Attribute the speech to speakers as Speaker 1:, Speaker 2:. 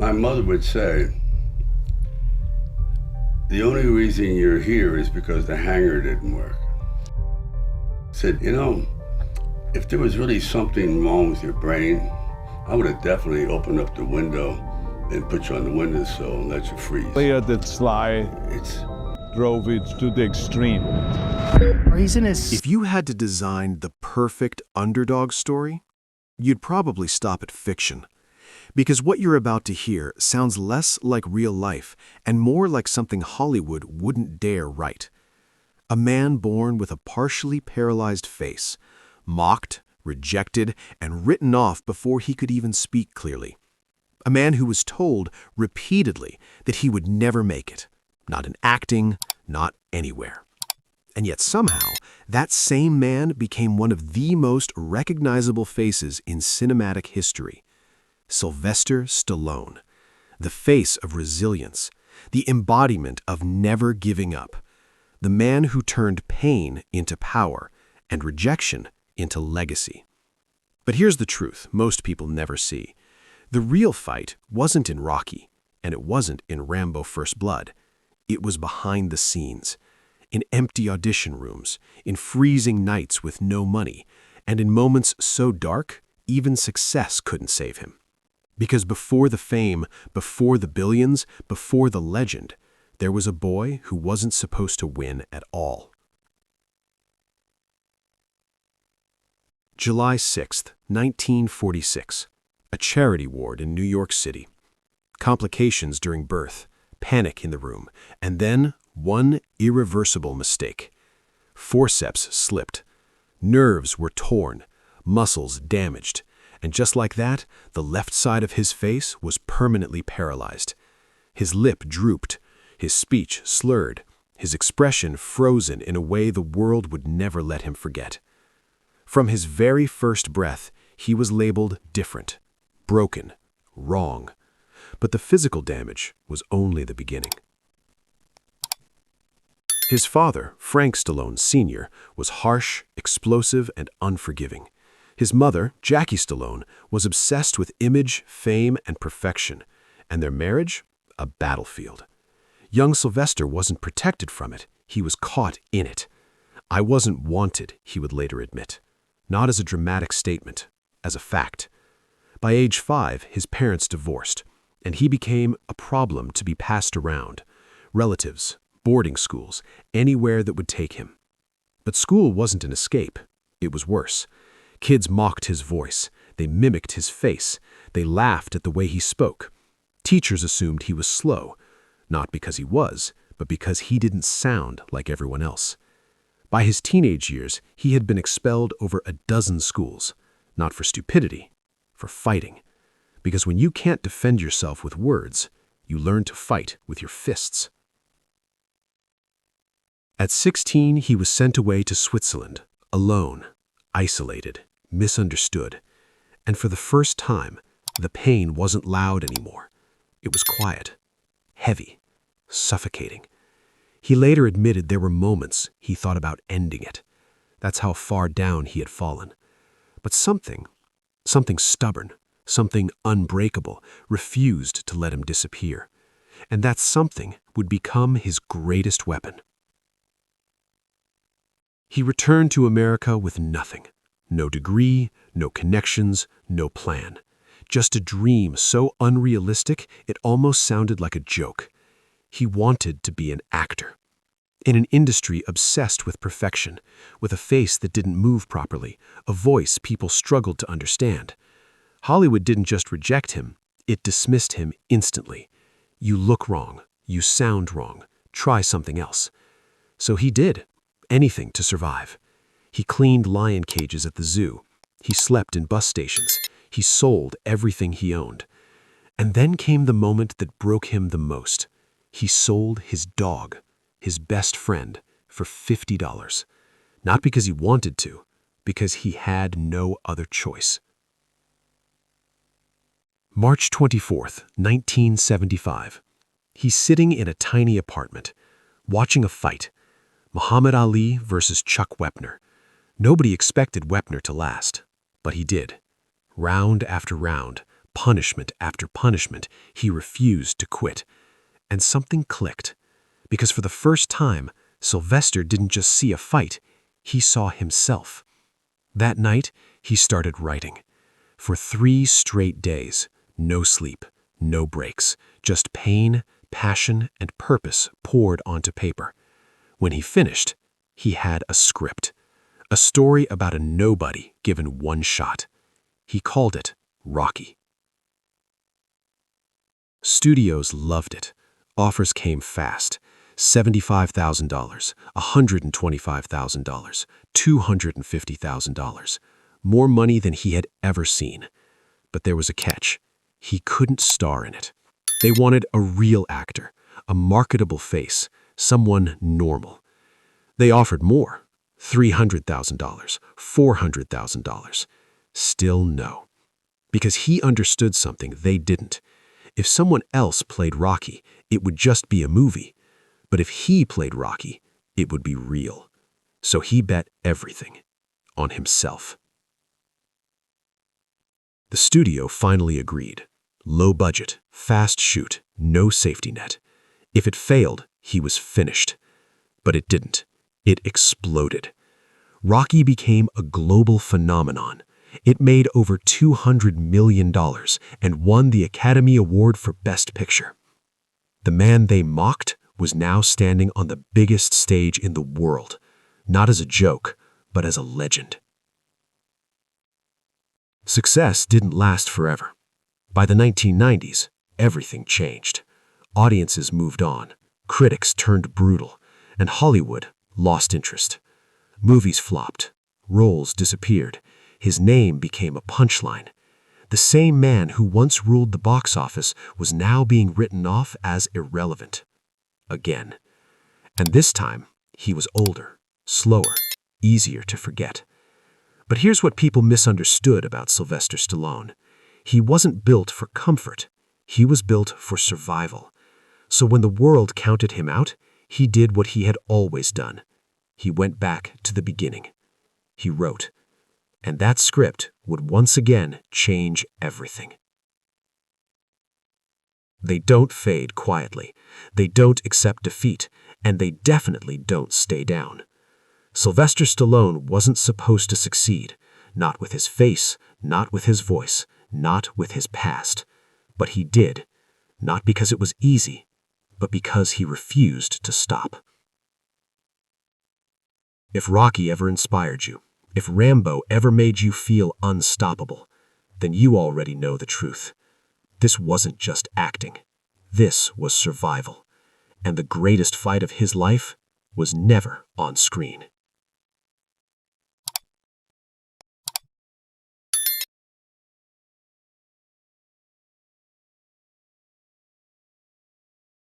Speaker 1: My mother would say, the only reason you're here is because the hanger didn't work. Said, if there was really something wrong with your brain, I would have definitely opened up the window and put you on the windowsill and let you freeze.
Speaker 2: Player that Sly
Speaker 1: It's
Speaker 2: drove it to the extreme.
Speaker 3: If you had to design the perfect underdog story, you'd probably stop at fiction. Because what you're about to hear sounds less like real life and more like something Hollywood wouldn't dare write. A man born with a partially paralyzed face, mocked, rejected, and written off before he could even speak clearly. A man who was told repeatedly that he would never make it, not in acting, not anywhere. And yet somehow, that same man became one of the most recognizable faces in cinematic history. Sylvester Stallone, the face of resilience, the embodiment of never giving up, the man who turned pain into power and rejection into legacy. But here's the truth most people never see. The real fight wasn't in Rocky, and it wasn't in Rambo First Blood. It was behind the scenes, in empty audition rooms, in freezing nights with no money, and in moments so dark, even success couldn't save him. Because before the fame, before the billions, before the legend, there was a boy who wasn't supposed to win at all. July 6, 1946. A charity ward in New York City. Complications during birth, panic in the room, and then one irreversible mistake. Forceps slipped. Nerves were torn, muscles damaged, and just like that, the left side of his face was permanently paralyzed. His lip drooped, his speech slurred, his expression frozen in a way the world would never let him forget. From his very first breath, he was labeled different, broken, wrong. But the physical damage was only the beginning. His father, Frank Stallone Sr., was harsh, explosive, and unforgiving. His mother, Jackie Stallone, was obsessed with image, fame, and perfection, and their marriage, a battlefield. Young Sylvester wasn't protected from it, he was caught in it. I wasn't wanted, he would later admit. Not as a dramatic statement, as a fact. By age 5, his parents divorced, and he became a problem to be passed around. Relatives, boarding schools, anywhere that would take him. But school wasn't an escape. It was worse. Kids mocked his voice. They mimicked his face. They laughed at the way he spoke. Teachers assumed he was slow, not because he was, but because he didn't sound like everyone else. By his teenage years, he had been expelled over a dozen schools, not for stupidity, for fighting. Because when you can't defend yourself with words, you learn to fight with your fists. At 16, he was sent away to Switzerland, alone, isolated, misunderstood. And for the first time, the pain wasn't loud anymore. It was quiet, heavy, suffocating. He later admitted there were moments he thought about ending it. That's how far down he had fallen. But something stubborn, something unbreakable, refused to let him disappear. And that something would become his greatest weapon. He returned to America with nothing. No degree, no connections, no plan. Just a dream so unrealistic it almost sounded like a joke. He wanted to be an actor. In an industry obsessed with perfection, with a face that didn't move properly, a voice people struggled to understand. Hollywood didn't just reject him, it dismissed him instantly. You look wrong, you sound wrong, try something else. So he did. Anything to survive. He cleaned lion cages at the zoo. He slept in bus stations. He sold everything he owned. And then came the moment that broke him the most. He sold his dog, his best friend, for $50. Not because he wanted to, because he had no other choice. March 24th, 1975. He's sitting in a tiny apartment, watching a fight. Muhammad Ali versus Chuck Wepner. Nobody expected Wepner to last, but he did. Round after round, punishment after punishment, he refused to quit. And something clicked. Because for the first time, Sylvester didn't just see a fight, he saw himself. That night, he started writing. For 3 straight days, no sleep, no breaks, just pain, passion, and purpose poured onto paper. When he finished, he had a script. A story about a nobody given one shot. He called it Rocky. Studios loved it. Offers came fast. $75,000, $125,000, $250,000. More money than he had ever seen. But there was a catch. He couldn't star in it. They wanted a real actor, a marketable face, someone normal. They offered more. $300,000, $400,000. Still no. Because he understood something they didn't. If someone else played Rocky, it would just be a movie. But if he played Rocky, it would be real. So he bet everything on himself. The studio finally agreed. Low budget, fast shoot, no safety net. If it failed, he was finished. But it didn't. It exploded. Rocky became a global phenomenon. It made over $200 million and won the Academy Award for Best Picture. The man they mocked was now standing on the biggest stage in the world, not as a joke, but as a legend. Success didn't last forever. By the 1990s, everything changed. Audiences moved on, critics turned brutal, and Hollywood lost interest. Movies flopped, roles disappeared, his name became a punchline. The same man who once ruled the box office was now being written off as irrelevant. Again. And this time, he was older, slower, easier to forget. But here's what people misunderstood about Sylvester Stallone. He wasn't built for comfort. He was built for survival. So when the world counted him out, he did what he had always done. He went back to the beginning. He wrote. And that script would once again change everything. They don't fade quietly. They don't accept defeat, and they definitely don't stay down. Sylvester Stallone wasn't supposed to succeed, not with his face, not with his voice, not with his past. But he did, not because it was easy, but because he refused to stop. If Rocky ever inspired you, if Rambo ever made you feel unstoppable, then you already know the truth. This wasn't just acting. This was survival. And the greatest fight of his life was never on screen.